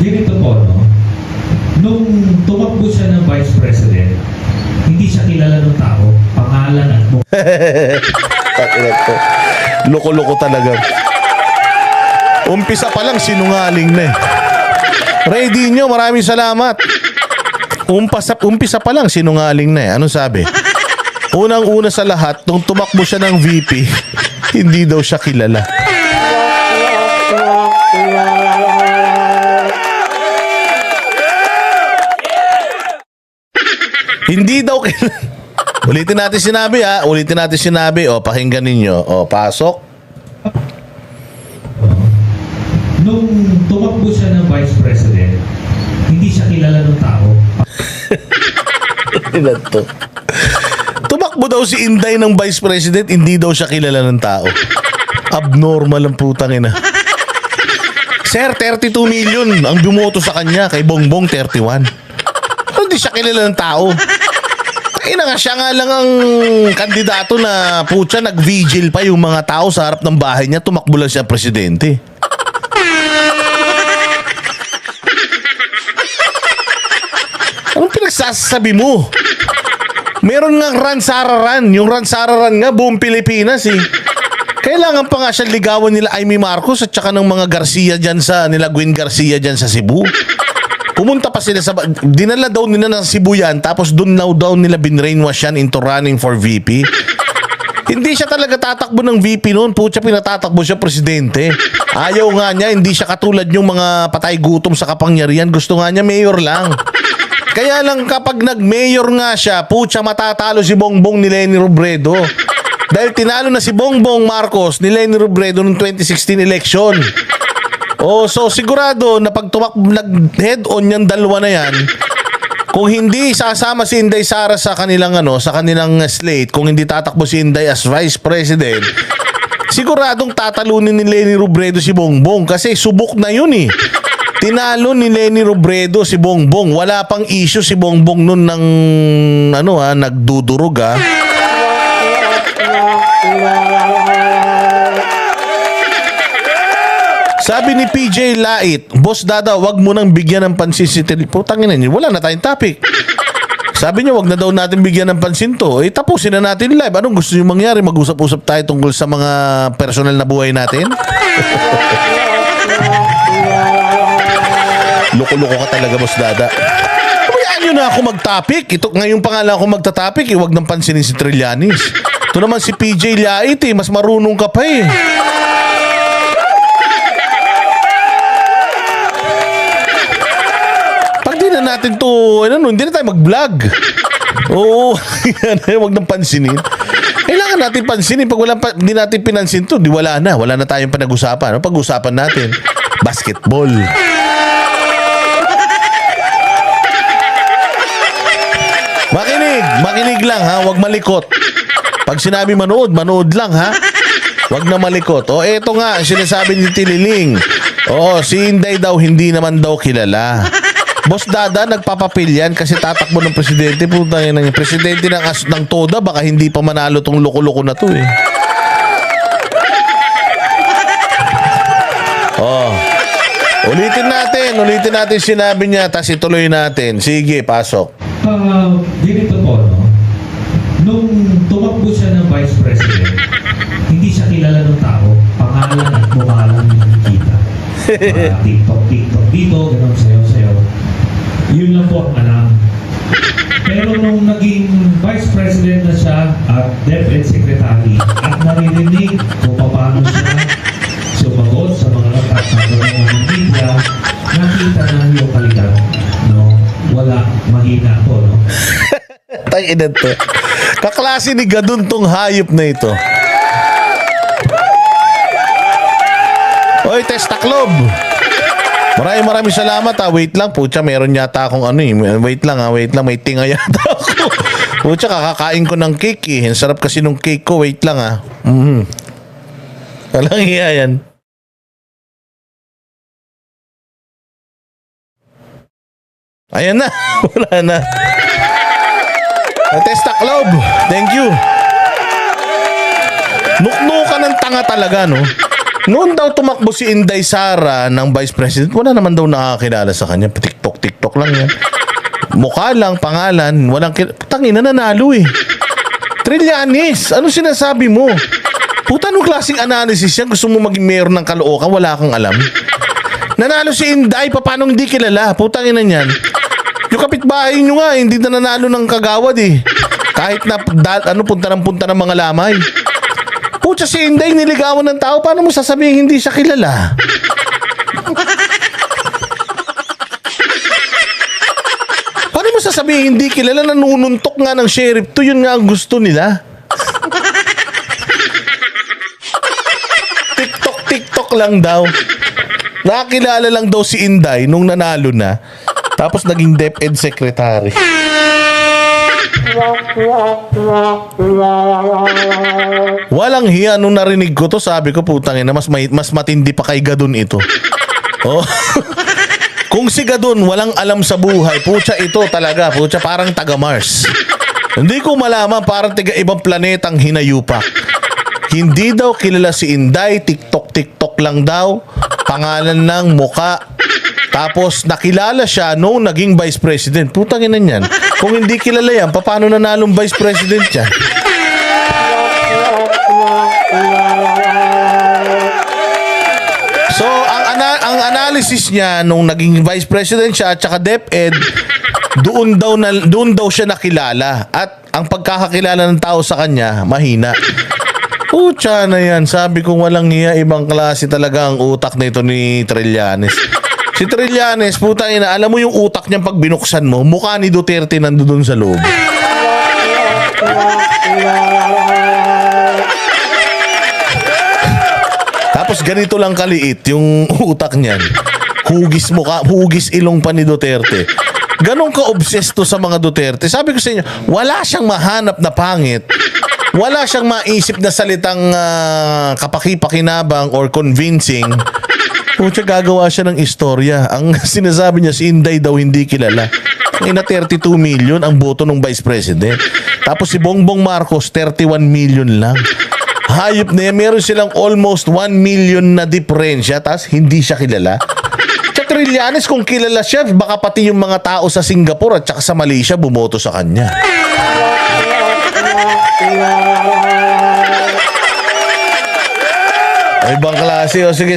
Ganito po, no? Nung tumakbo siya ng Vice President, hindi siya kilala ng tao, pangalan at Takinet ko. Loko-loko talaga. Umpisa pa lang sinungaling na eh. Ready nyo, maraming salamat. Umpisa pa lang sinungaling na eh. Anong sabi? Unang-una sa lahat, nung tumakbo siya ng VP, hindi daw siya kilala. Hindi daw kilala. Ulitin natin sinabi ha. Ulitin natin sinabi. O, pakinggan ninyo. O, pasok. Nung tumakbo siya ng Vice President, hindi siya kilala ng tao. Ito. Tumakbo daw si Inday ng Vice President, hindi daw siya kilala ng tao. Abnormal ang putang ina. Sir, 32 million ang bumoto sa kanya, kay Bongbong 31. Hindi siya kilala ng tao. Ina nga, siya nga lang ang kandidato na putya, nag-vigil pa yung mga tao sa harap ng bahay niya, tumakbo lang siya presidente. Anong pinagsasabi mo? Meron nga Ransararan. Yung Ransararan nga, buong Pilipinas eh. Kailangan pa nga siya ligawan nila Amy Marcos at saka ng mga Garcia dyan sa, nila Gwen Garcia dyan sa Cebu. Pumunta pa sila sa, dinala daw nila ng Cebu yan, tapos doon daw nila binrainwash yan into running for VP. Hindi siya talaga tatakbo ng VP noon, putya pinatatakbo siya presidente. Ayaw nga niya, hindi siya katulad yung mga patay gutom sa kapangyarihan, gusto nga niya mayor lang. Kaya lang kapag nag-mayor nga siya, putya matatalo si Bongbong ni Leni Robredo. Dahil tinalo na si Bongbong Marcos ni Leni Robredo noong 2016 election. Oh, so sigurado na pag nag-head on yung dalawa na yan, kung hindi sasama si Inday Sara sa kanilang sa kanilang slate, kung hindi tatakbo si Inday as Vice President, siguradong tatalunin ni Leni Robredo si Bongbong kasi subok na yun eh. Tinalo ni Leni Robredo si Bongbong. Wala pang issue si Bongbong nun ng nagdudurog ha. Sabi ni PJ Lait, Boss Dada, wag mo nang bigyan ng pansin si Tel. Putangin na niyo, wala na tayong topic. Sabi niyo, wag na daw natin bigyan ng pansin to. Eh, tapusin na natin live. Anong gusto niyo mangyari? Mag-usap-usap tayo tungkol sa mga personal na buhay natin? Loko-loko ka talaga, Boss Dada. Kumayaan nyo na ako mag-topic. Ngayon pa nga lang ako magta-topic. Huwag nang pansinin si Trillanes. Ito naman si PJ Lait eh. Mas marunong ka pa eh. Pag di na natin to, hindi na tayo mag-vlog. Oo. Huwag nang pansinin. Kailangan natin pansinin. Pag di natin pinansin to, di wala na. Wala na tayong panag-usapan. Pag-usapan natin, basketball. Makinig lang ha, wag malikot. Pag sinabi manood lang ha. Wag na malikot. O eto nga, sinasabi ni Tililing. Oo, si Inday daw hindi naman daw kilala. Boss Dada, nagpapapil yan kasi tatakbo ng presidente. Puta yan ng presidente ng Toda, baka hindi pa manalo tong loko-loko na to eh. Oh. Ulitin natin sinabi niya, tas ituloy natin. Sige, pasok. Ganito po, no? Nung tumakbo siya ng Vice President, hindi siya kilala ng tao, pangalan at mukha lang yung nakikita. TikTok dito, gano'n sayaw-sayaw. Yun lang po ang alam. Pero nung naging Vice President na siya at DepEd Secretary at naririnig kung paano siya sumagot sa mga katanungan ng media, nakita na yung kalidad, no? Wala, mahina po, no? Tay ina to. Kaklase ni Gadun tong hayop na ito. Oy, Testa Club. Maraming salamat ha. Wait lang, putya, meron yata akong Wait lang, may tinga yata ako. Putya, kakakain ko ng cake eh. Ang sarap kasi nung cake ko. Wait lang ha. Walang iya yan. Ayan na. Wala na. Testa Club. Thank you. Nuknukan ng tanga talaga, no? Noon daw tumakbo si Inday Sara ng Vice President, wala naman daw nakakilala sa kanya. TikTok lang yan. Mukha lang, pangalan, walang tangina, nanalo eh. Trillanes, ano sinasabi mo? Puta, anong klaseng analysis yan? Gusto mo maging mayor ng Caloocan, wala kang alam? Nanalo si Inday, paano hindi kilala? Putang ina niyan. Yung kapitbahay nyo nga, hindi na nanalo ng kagawad eh. Kahit na punta ng mga lamay. Pucha, si Inday niligawan ng tao, paano mo sasabihin hindi siya kilala? Paano mo sasabihin hindi kilala, nanununtok nga ng sheriff to, yun nga ang gusto nila. TikTok lang daw. Nakakilala lang daw si Inday nung nanalo na. Tapos naging DepEd secretary. Walang hiya nung narinig ko to, sabi ko putang ina, mas matindi pa kay Gadon ito. Oh. Kung si Gadon walang alam sa buhay, pucha ito talaga, pucha parang taga Mars. Hindi ko malaman, parang taga ibang planetang hinayupak. Hindi daw kilala si Inday, TikTok lang daw, pangalan ng muka. Tapos nakilala siya nung naging Vice President. Putang ina niyan. Kung hindi kilala yan, paano nanalong Vice President yan? So, ang analysis niya nung naging Vice President siya at saka DepEd, doon daw siya nakilala. At ang pagkakakilala ng tao sa kanya, mahina. Pucha na yan. Sabi ko walang hiya, ibang klase talaga ang utak nito ni Trillanes. Si Trillanes, puta ina, alam mo yung utak niya pag binuksan mo, mukha ni Duterte nandoon sa loob. Tapos ganito lang kaliit yung utak niyan. Hugis ilong pa ni Duterte. Ganon ka-obsessed to sa mga Duterte. Sabi ko sa inyo, wala siyang mahanap na pangit. Wala siyang maisip na salitang kapaki-pakinabang or convincing. Pucha, gagawa siya ng istorya. Ang sinasabi niya, si Inday daw hindi kilala. Ina 32 million ang boto ng Vice President. Tapos si Bongbong Marcos, 31 million lang. Hayop na yan. Meron silang almost 1 million na diferensya, tapos hindi siya kilala. Sa Trillanes, kung kilala siya, baka pati yung mga tao sa Singapore at saka sa Malaysia bumoto sa kanya. Ibang klase. O sige.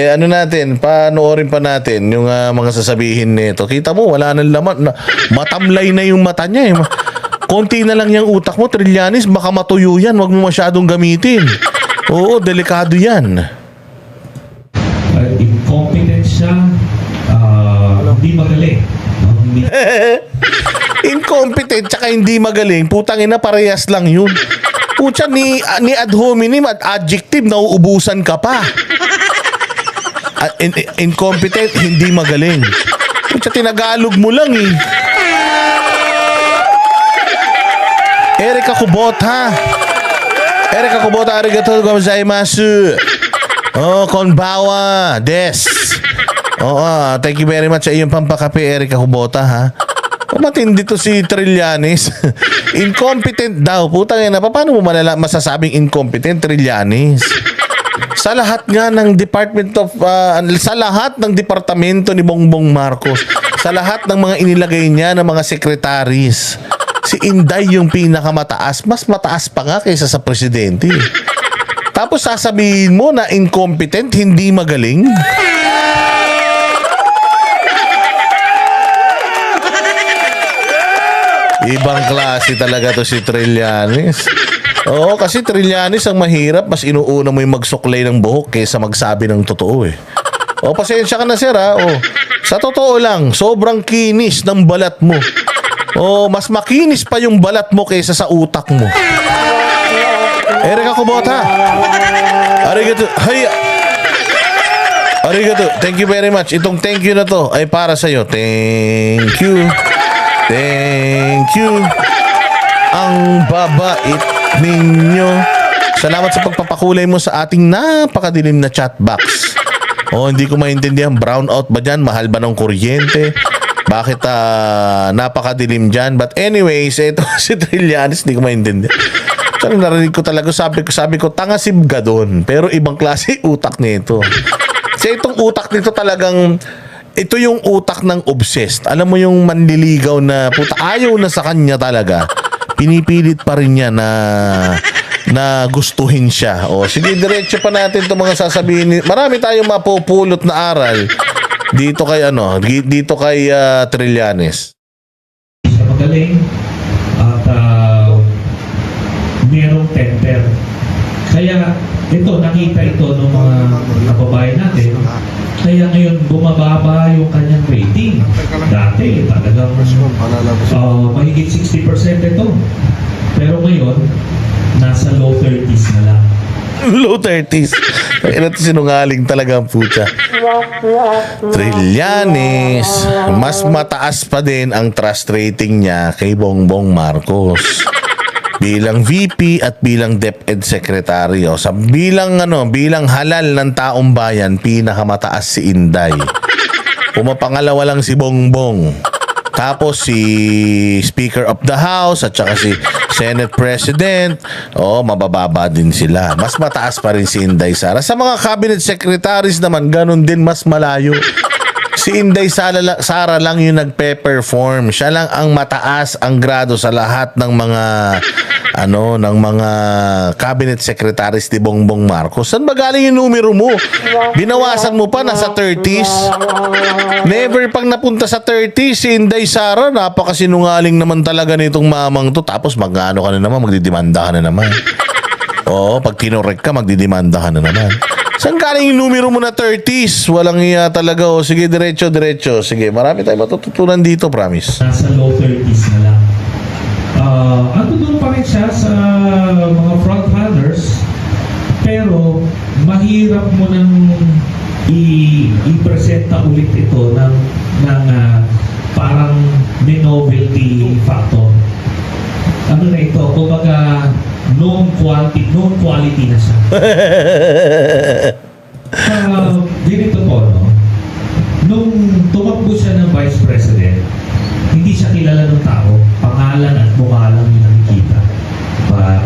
Ano natin? Panoorin pa natin yung mga sasabihin nito. Kita mo, wala nang laman. Matamlay na yung mata niya. Konti na lang yung utak mo, Trillanes. Baka matuyo yan. Huwag mo masyadong gamitin. Oo, delikado yan. Incompetent siya. Hindi magaling. Incompetent tsaka hindi magaling. Putang ina, parehas lang yun. Pucha, ni ad hominem at adjective, nauubusan ka pa. Incompetent, hindi magaling. Pucha, tinagalog mo lang eh. Erika Kubota, arigatou gozaimasu. Oh, konbawa, des. Oh, thank you very much sa iyong pampakape, Erika Kubota, ha. Matindi to si Trillanes. Incompetent daw. Putang ina, paano mo masasabing incompetent, Trillanes? Sa lahat nga ng sa lahat ng departamento ni Bongbong Marcos, sa lahat ng mga inilagay niya ng mga sekretaris, si Inday yung pinakamataas. Mas mataas pa nga kaysa sa presidente. Tapos sasabihin mo na incompetent, hindi magaling? Ibang klase talaga to si Trillanes. Oo, kasi Trillanes ang mahirap. Mas inuuna mo yung magsuklay ng buhok kaysa magsabi ng totoo eh. O, pasensya ka na sir ha. O, sa totoo lang, sobrang kinis ng balat mo. O, mas makinis pa yung balat mo kaysa sa utak mo. Erika Kubota. Arigato. Arigato. Thank you very much. Itong thank you na to ay para sa'yo. Thank you. Thank you. Ang babait ninyo. Salamat sa pagpapakulay mo sa ating napakadilim na chat box. Oh, hindi ko maintindihan. Brownout ba dyan? Mahal ba ng kuryente? Bakit napakadilim dyan? But anyways, ito si Trillanes, hindi ko maintindihan. Tsaka narinig ko talaga, sabi ko, tanga si Gadon, pero ibang klase utak nito. Kasi itong utak nito talagang, ito yung utak ng obsessed. Alam mo yung manliligaw na puta, ayaw na sa kanya talaga. Pinipilit pa rin niya na gustuhin siya. O sige, diretso pa natin itong mga sasabihin. Marami tayong mapupulot na aral dito kay Trillanes. Siya magaling at merong temper. Kaya ito, nakita ito ng mga kababayan natin. Kaya ngayon bumababa yung kanyang rating. Dati talagang mahigit 60% ito. Pero ngayon, nasa low 30s na lang. Low 30s. Ito sinungaling talaga ang puta. Trillanes, mas mataas pa din ang trust rating niya kay Bongbong Marcos. Bilang VP at bilang DepEd Secretary. O, sa bilang halal ng taong bayan, pinakamataas si Inday. Pumapangalawa lang si Bongbong. Tapos si Speaker of the House at saka si Senate President, mabababa din sila. Mas mataas pa rin si Inday Sara. Sa mga cabinet secretaries naman, ganun din, mas malayo. Si Inday Sara lang yung nagpe-perform. Siya lang ang mataas ang grado sa lahat ng mga cabinet secretaries ni Bongbong Marcos. Saan ba galing yung numero mo? Binawasan mo pa, nasa 30s. Never pang napunta sa 30s si Inday Sara. Napakasinungaling naman talaga nitong mamang to. Tapos magdidimanda ka na naman. Pag kinorek ka, magdidimanda ka na naman. Saan galing yung numero mo na 30s? Walang iya talaga. Sige, diretso. Sige, marami tayong matututunan dito, promise. Nasa low 30s na lang. Doon pa rin siya sa mga frontrunners, pero mahirap mo nang i-presenta ulit ito ng parang may novelty factor. Ano na ito? Kumbaga, known quality na siya. Ganito po, no? Nung tumakbo siya ng Vice President, hindi siya kilala ng tao. Pangalan at mukha lang yung nakikita.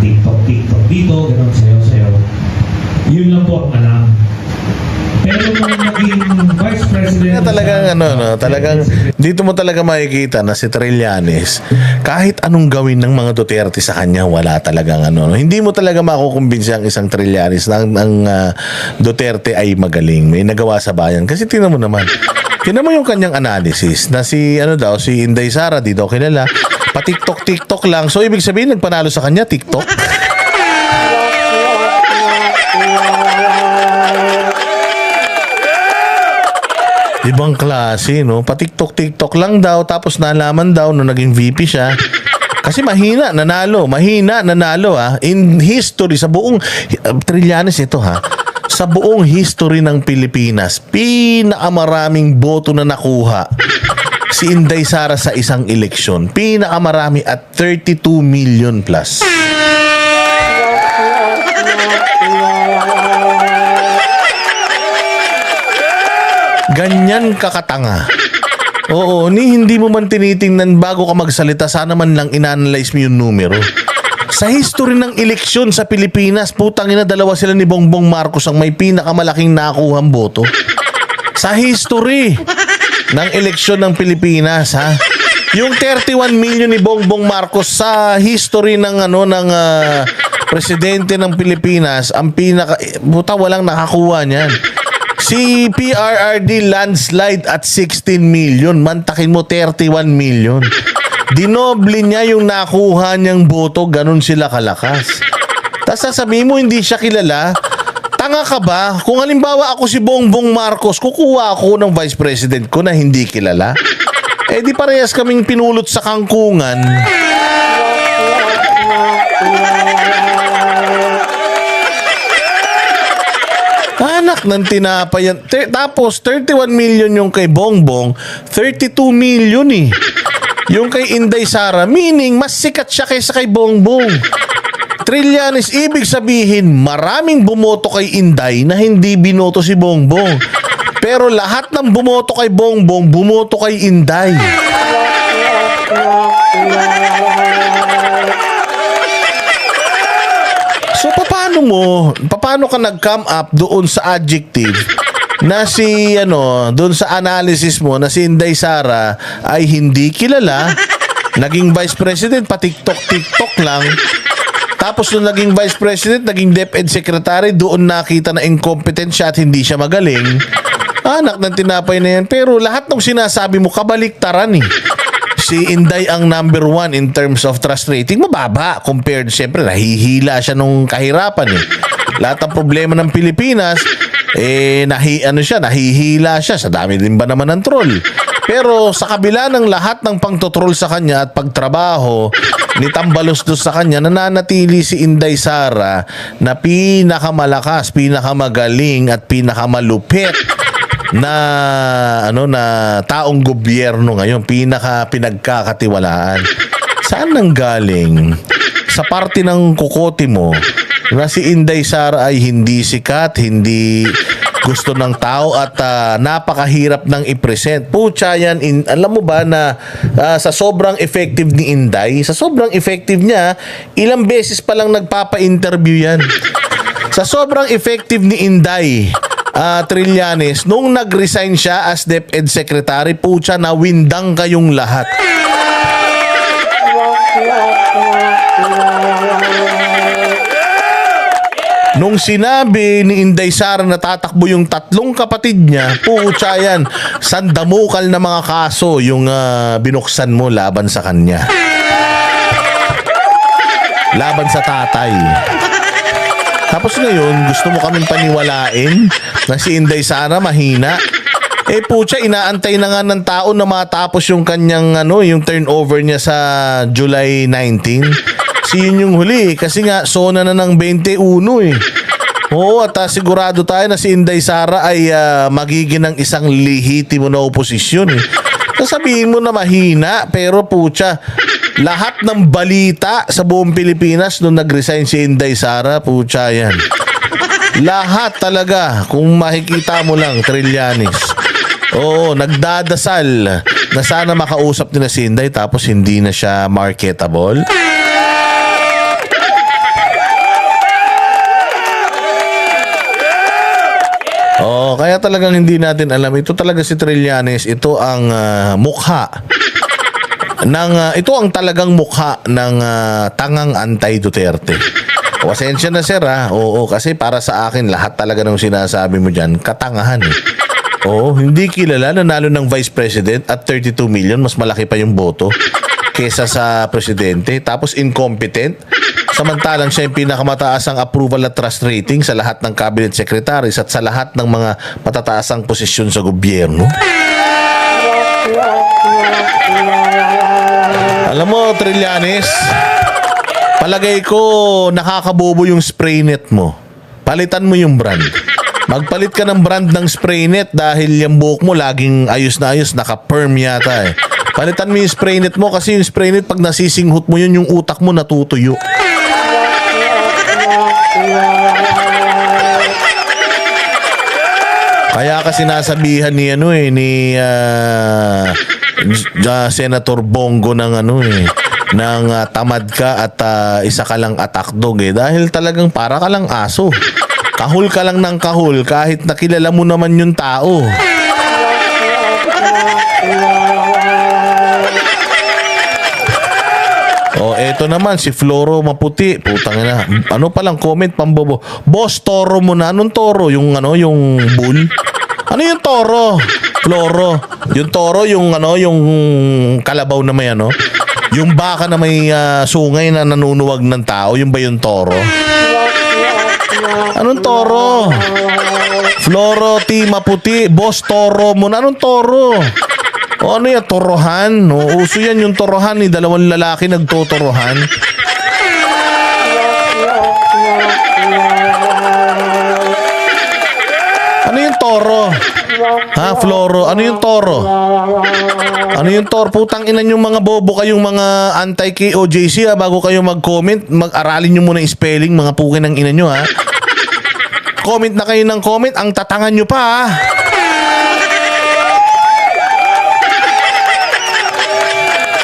TikTok dito, gano'n sayo. Yun lang po ang alam. Pero nung naging Vice President... Talagang dito mo talaga makikita na si Trillanes, kahit anong gawin ng mga Duterte sa kanya, wala talagang Hindi mo talaga makukumbinsi ang isang Trillanes na ang Duterte ay magaling. May nagawa sa bayan. Kasi tingnan mo naman. Tingnan mo yung kanyang analysis na si Inday Sara, di daw kilala. Pa-TikTok lang. So, ibig sabihin, nagpanalo sa kanya, TikTok. Ibang klase, no? Pa-TikTok lang daw, tapos nalaman daw nung naging VP siya. Kasi mahina, nanalo, In history, sa buong, Trillanes ito, sa buong history ng Pilipinas, pinakamaraming boto na nakuha si Inday Sara sa isang eleksyon. Pinakamarami at 32 million plus. Ganyan kakatanga. Oo, hindi mo man tinitingnan bago ka magsalita, sana man lang inanalyze mo yung numero. Sa history ng eleksyon sa Pilipinas, putang ina, dalawa sila ni Bongbong Marcos ang may pinakamalaking nakuhang boto. Sa history ng eleksyon ng Pilipinas, yung 31 million ni Bongbong Marcos sa history ng presidente ng Pilipinas, ang walang nakakuha niyan. Si PRRD landslide at 16 million, mantakin mo 31 million. Dinoble niya yung nakuha niyang boto, ganun sila kalakas. Tapos sasabihin mo hindi siya kilala. Tanga ka ba? Kung halimbawa ako si Bongbong Marcos, kukuha ako ng vice president ko na hindi kilala. Di parehas kaming pinulot sa kangkungan. Anak ng tinapayan. Tapos 31 million yung kay Bongbong, 32 million yung kay Inday Sara, meaning mas sikat siya kaysa kay Bongbong. Trillanes, ibig sabihin maraming bumoto kay Inday na hindi binoto si Bongbong. Pero lahat ng bumoto kay Bongbong, bumoto kay Inday. mo, paano ka nag-come up doon sa adjective na si doon sa analysis mo na si Inday Sara ay hindi kilala, naging vice president pa TikTok lang. Tapos nung naging vice president, naging DepEd secretary, doon nakita na incompetent siya at hindi siya magaling. Anak ng tinapay na yan. Pero lahat ng sinasabi mo kabaliktaran eh. Si Inday ang number 1 in terms of trust rating, mababa compared, siyempre nahihila siya nung kahirapan eh. Lahat ng problema ng Pilipinas nahihila siya. Sa dami din ba naman ng troll? Pero sa kabila ng lahat ng pangtotroll sa kanya at pagtrabaho ni Tambalusdos sa kanya, nananatili si Inday Sara na pinakamalakas, pinakamagaling at pinakamalupit na taong gobyerno ngayon, pinagkakatiwalaan. Saan nang galing? Sa parte ng kukote mo na si Inday Sara ay hindi sikat, hindi gusto ng tao at napakahirap ng i-present. Pucha yan, alam mo ba na sa sobrang effective ni Inday, sa sobrang effective niya, ilang beses pa lang nagpapa-interview yan. Sa sobrang effective ni Inday Trillanes, nung nag-resign siya as DepEd Secretary, pucha, nawindang kayong lahat. Nung sinabi ni Inday Sara na tatakbo yung 3 kapatid niya, pucha yan, sandamukal na mga kaso yung binuksan mo laban sa kanya. Laban sa tatay. Tapos ngayon, gusto mo kaming paniwalain na si Inday Sara mahina? Pucha, inaantay na nga ng tao na matapos yung kanyang yung turnover niya sa July 19. Yun yung huli kasi nga sona na ng 21 eh. Oo, at sigurado tayo na si Inday Sara ay magiging ng isang lehitimo na oposisyon eh. Sasabihin mo na mahina, pero pucha, lahat ng balita sa buong Pilipinas nung nag-resign si Inday Sara, pucha yan. Lahat talaga, kung makikita mo lang, Trillanes. Oo, nagdadasal na sana makausap nila si Inday tapos hindi na siya marketable. Kaya talagang hindi natin alam. Ito talaga si Trillanes. Ito ang mukha ng ito ang talagang mukha ng tangang anti-Duterte. Pasensya na sir ha. Oo, kasi para sa akin lahat talaga ng sinasabi mo diyan katangahan eh. Oo, hindi kilala, nanalo ng vice president at 32 million, mas malaki pa yung boto kesa sa presidente. Tapos incompetent. Samantalang siya yung pinakamataas ang approval at trust rating sa lahat ng cabinet secretaries at sa lahat ng mga matataasang posisyon sa gobyerno. Alam mo, Trillanes, palagay ko nakakabobo yung spray net mo. Palitan mo yung brand. Magpalit ka ng brand ng spray net dahil yung buhok mo laging ayos na ayos, naka-perm yata eh. Palitan mo yung spray net mo kasi yung spray net pag nasisinghot mo yun, yung utak mo natutuyo. Kaya kasi nasabihan ni Senator Bongo ng ng tamad ka at isa ka lang atakdog eh, dahil talagang para ka lang aso. Kahul ka lang ng kahul kahit nakilala mo naman yung tao. Eto naman si Floro Maputi, putang ina. Ano palang comment pambobo. Boss, toro mo na. Anong toro? Yung yung bull? Ano yung toro? Floro. Yung toro, yung yung kalabaw na may yung baka na may sungay na nanunuwag ng tao, yung ba yung toro? Anong toro? Floro T Maputi, boss, toro mo na. Anong toro? O ano yan, torohan? Uso yan yung torohan, dalawang lalaki nagtotorohan. Ano yung toro? Ha, Floro? Ano yung toro? Ano yung toro? Putang ina yung mga bobo kayong mga anti-KOJC bago kayo mag-comment, mag-aralin nyo muna yung spelling, mga pukin ng ina nyo ha. Comment na kayo ng comment, ang tatangan nyo pa ha.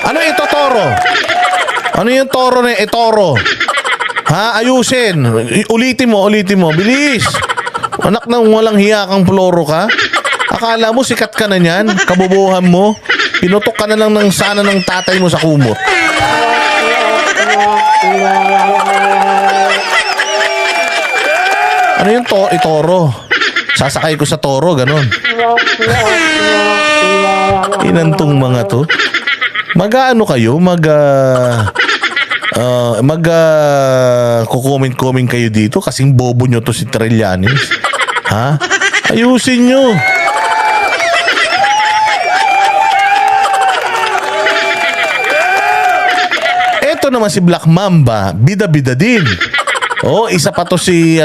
Ano ito, toro? Ano yung toro na toro? Ha, ayusin. Ulitin mo. Bilis. Anak ng walang hiya kang Floro ka. Akala mo sikat ka na niyan? Kabubuhan mo? Pinutok ka na lang ng sana ng tatay mo sa kumot. Ano yung itoro? Sasakay ko sa toro, ganon. Inantong mga to. Mag-ano kayo? Kukomment-comment kayo dito kasing bobo nyo to si Trillanes. Ha? Ayusin nyo. Eto naman si Black Mamba, bida-bida din. Oh, isa pa to si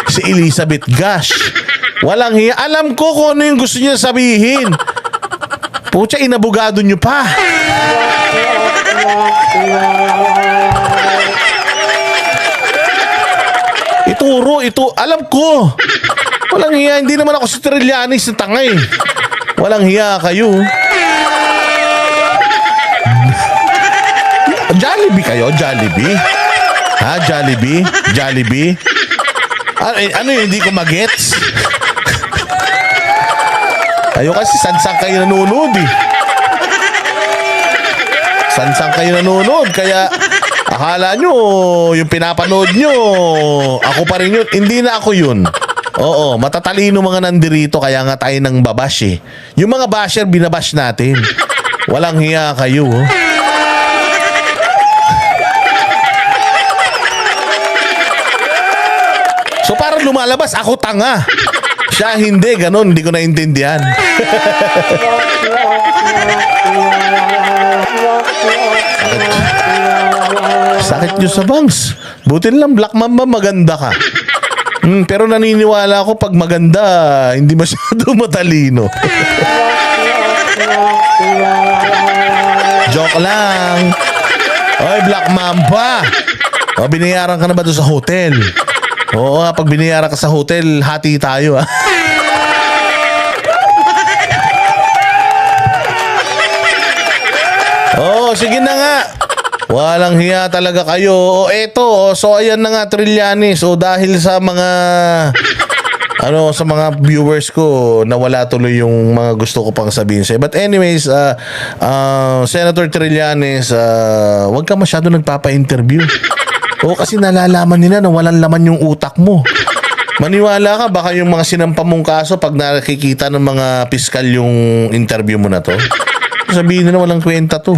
si Elizabeth Gash. Walang hiya. Alam ko kung ano yung gusto niya sabihin. Pucha, inabogado nyo pa. Alam ko. Walang hiya. Hindi naman ako si Trillanes na tanga eh. Walang hiya kayo. Jollibee kayo? Jollibee? Ha? Jollibee? Ano yun? Hindi ko magets? Ayo kasi sansang kayo nanonood eh. Kaya akala nyo yung pinapanood nyo ako pa rin yun. Hindi na ako yun. Oo, matatalino mga nandirito kaya nga tayo nang babash eh. Yung mga basher binabash natin. Walang hiya kayo oh. So parang lumalabas ako tanga. Siya hindi, ganon, hindi ko naintindihan. Sakit nyo sa bangs. Buti lang Black Mamba maganda ka. Pero naniniwala ako pag maganda, hindi masyado matalino. Joke lang. Oy, Black Mamba. O, binayaran ka na ba doon sa hotel? Oo nga, pag binayaran ka sa hotel, hati tayo ah. Oo, sige na nga. Walang hiya talaga kayo. O eto, so ayan na nga Trillanes. O dahil sa mga sa mga viewers ko, nawala tuloy yung mga gusto ko pang sabihin sa'yo. But anyways, Senator Trillanes, wag ka masyado nagpapa-interview. O kasi nalalaman nila na walang laman yung utak mo. Maniwala ka, baka yung mga sinampa mong kaso pag nakikita ng mga piskal yung interview mo na to, sabihin nila walang kwenta to.